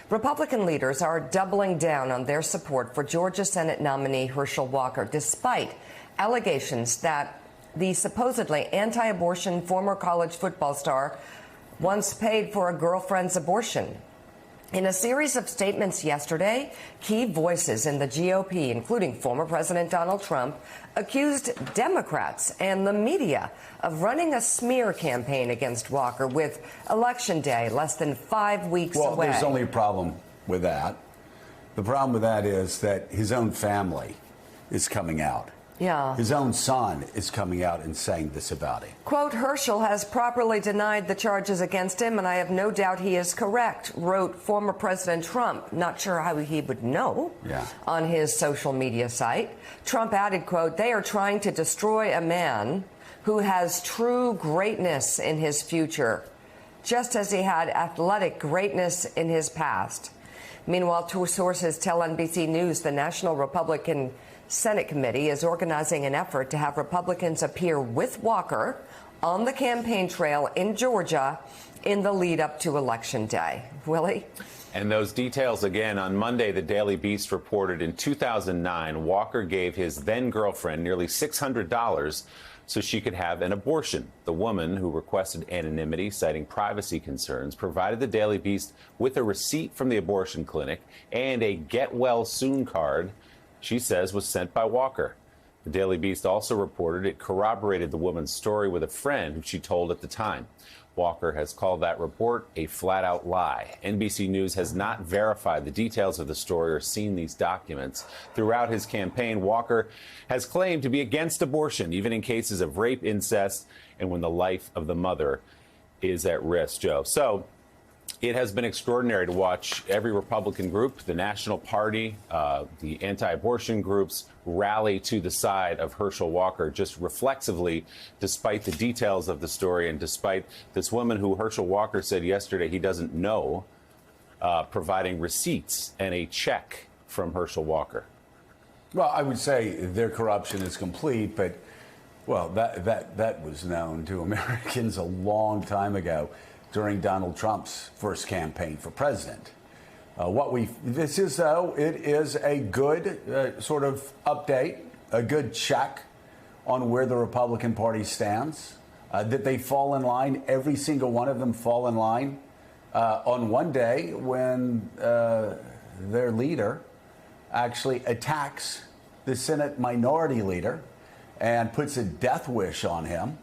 Republican leaders are doubling down on their support for Georgia Senate nominee Herschel Walker, despite allegations that the supposedly anti-abortion former college football star once paid for a girlfriend's abortion. In a series of statements yesterday, key voices in the GOP, including former President Donald Trump, accused Democrats and the media of running a smear campaign against Walker with Election Day less than 5 weeks away. Well, there's only a problem with that. The problem with that is that his own family is coming out. Yeah. His own son is coming out and saying this about him. Quote, Herschel has properly denied the charges against him, and I have no doubt he is correct, wrote former President Trump. Not sure how he would know on his social media site. Trump added, quote, they are trying to destroy a man who has true greatness in his future, just as he had athletic greatness in his past. Meanwhile, two sources tell NBC News the National Republican Senate committee is organizing an effort to have Republicans appear with Walker on the campaign trail in Georgia in the lead up to Election Day. Willie? And those details again on Monday, the Daily Beast reported in 2009, Walker gave his then girlfriend nearly $600 so she could have an abortion. The woman, who requested anonymity, citing privacy concerns, provided the Daily Beast with a receipt from the abortion clinic and a get well soon card she says was sent by Walker. The Daily Beast also reported it corroborated the woman's story with a friend who she told at the time. Walker has called that report a flat-out lie. NBC News has not verified the details of the story or seen these documents. Throughout his campaign, Walker has claimed to be against abortion, even in cases of rape, incest, and when the life of the mother is at risk, Joe. So it has been extraordinary to watch every Republican group, the National Party, the anti-abortion groups rally to the side of Herschel Walker just reflexively, despite the details of the story and despite this woman who Herschel Walker said yesterday he doesn't know, providing receipts and a check from Herschel Walker. Well, I would say their corruption is complete, but, well, that was known to Americans a long time ago, during Donald Trump's first campaign for president. This is, though, it is a good sort of update, a good check on where the Republican Party stands, that they fall in line, every single one of them fall in line on one day when their leader actually attacks the Senate minority leader and puts a death wish on him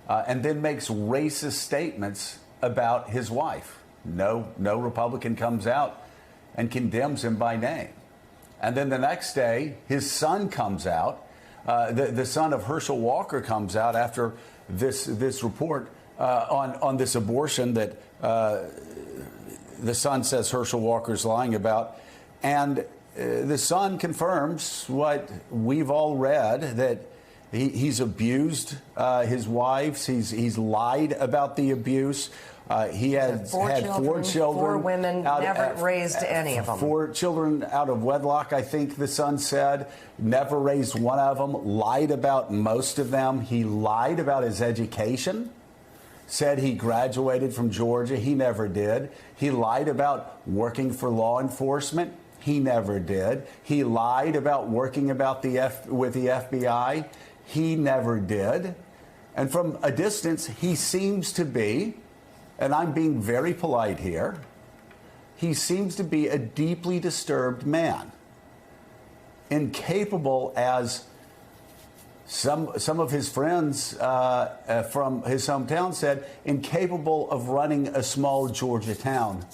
and then makes racist statements about his wife. No Republican comes out and condemns him by name. And then the next day, his son comes out. The son of Herschel Walker comes out after this report on this abortion that the son says Herschel Walker's lying about. And the son confirms what we've all read, that he's abused his wives. He's lied about the abuse. He had four children. 4 women, never raised any of them. 4 children out of wedlock, I think the son said. Never raised one of them. Lied about most of them. He lied about his education. Said he graduated from Georgia. He never did. He lied about working for law enforcement. He never did. He lied about working with the FBI. He never did. And from a distance, he seems to be, and I'm being very polite here, he seems to be a deeply disturbed man, incapable, as some of his friends from his hometown said, incapable of running a small Georgia town,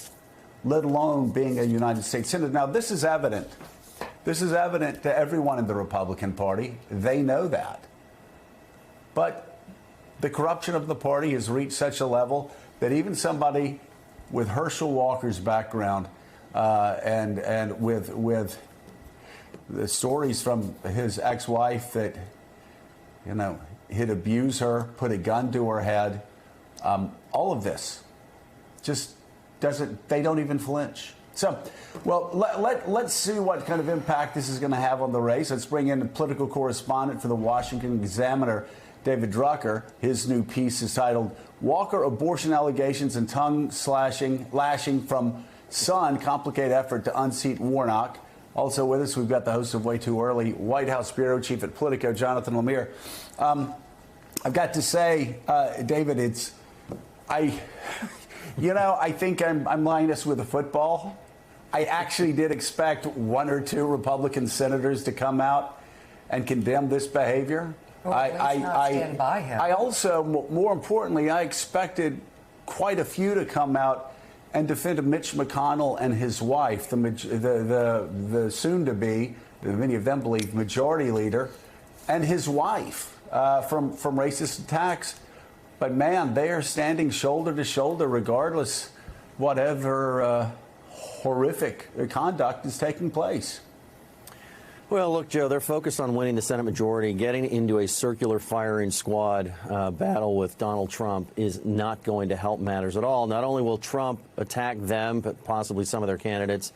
let alone being a United States senator. Now, this is evident. This is evident to everyone in the Republican Party. They know that. But the corruption of the party has reached such a level that even somebody with Herschel Walker's background and with the stories from his ex-wife that, you know, he'd abuse her, put a gun to her head, all of this just doesn't, they don't even flinch. So, well, let's see what kind of impact this is going to have on the race. Let's bring in the political correspondent for the Washington Examiner, David Drucker. His new piece is titled "Walker Abortion Allegations and Tongue Lashing from son, complicated effort to unseat Warnock. Also with us, we've got the host of Way Too Early, White House bureau chief at Politico, Jonathan Lemire. I've got to say, David, I think I'm minus with the football. I actually did expect one or two Republican senators to come out and condemn this behavior. Or at least not stand by him. I also, more importantly, I expected quite a few to come out and defend Mitch McConnell and his wife, the soon-to-be, many of them believe, majority leader, and his wife from racist attacks. But man, they are standing shoulder to shoulder, regardless whatever horrific conduct is taking place. Well, look, Joe, they're focused on winning the Senate majority. Getting into a circular firing squad battle with Donald Trump is not going to help matters at all. Not only will Trump attack them, but possibly some of their candidates,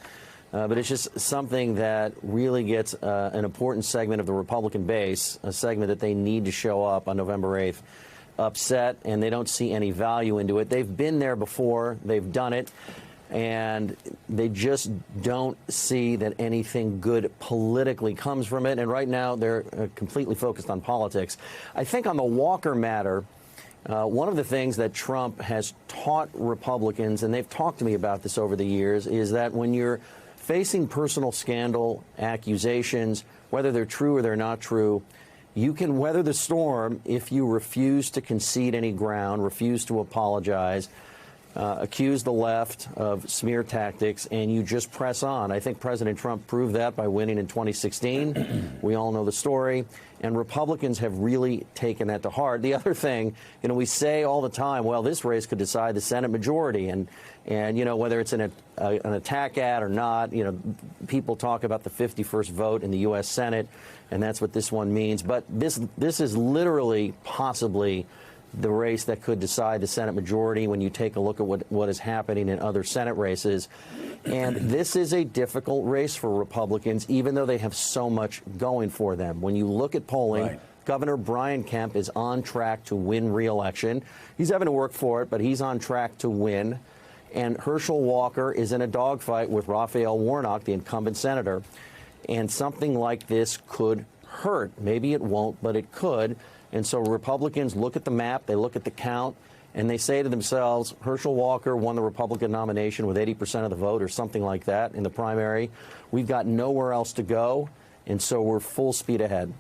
but it's just something that really gets an important segment of the Republican base, a segment that they need to show up on November 8th, upset, and they don't see any value into it. They've been there before. They've done it. And they just don't see that anything good politically comes from it. And right now, they're completely focused on politics. I think on the Walker matter, one of the things that Trump has taught Republicans, and they've talked to me about this over the years, is that when you're facing personal scandal accusations, whether they're true or they're not true, you can weather the storm if you refuse to concede any ground, refuse to apologize, accuse the left of smear tactics, and you just press on. I think President Trump proved that by winning in 2016. We all know the story. And Republicans have really taken that to heart. The other thing, we say all the time, well, this race could decide the Senate majority. And whether it's an attack ad or not, people talk about the 51st vote in the U.S. Senate, and that's what this one means. But this is literally possibly the race that could decide the Senate majority when you take a look at what is happening in other Senate races. And this is a difficult race for Republicans, even though they have so much going for them. When you look at polling, right, Governor Brian Kemp is on track to win re-election. He's having to work for it, but he's on track to win. And Herschel Walker is in a dogfight with Raphael Warnock, the incumbent senator. And something like this could hurt. Maybe it won't, but it could. And so Republicans look at the map, they look at the count, and they say to themselves, Herschel Walker won the Republican nomination with 80% of the vote or something like that in the primary. We've got nowhere else to go, and so we're full speed ahead.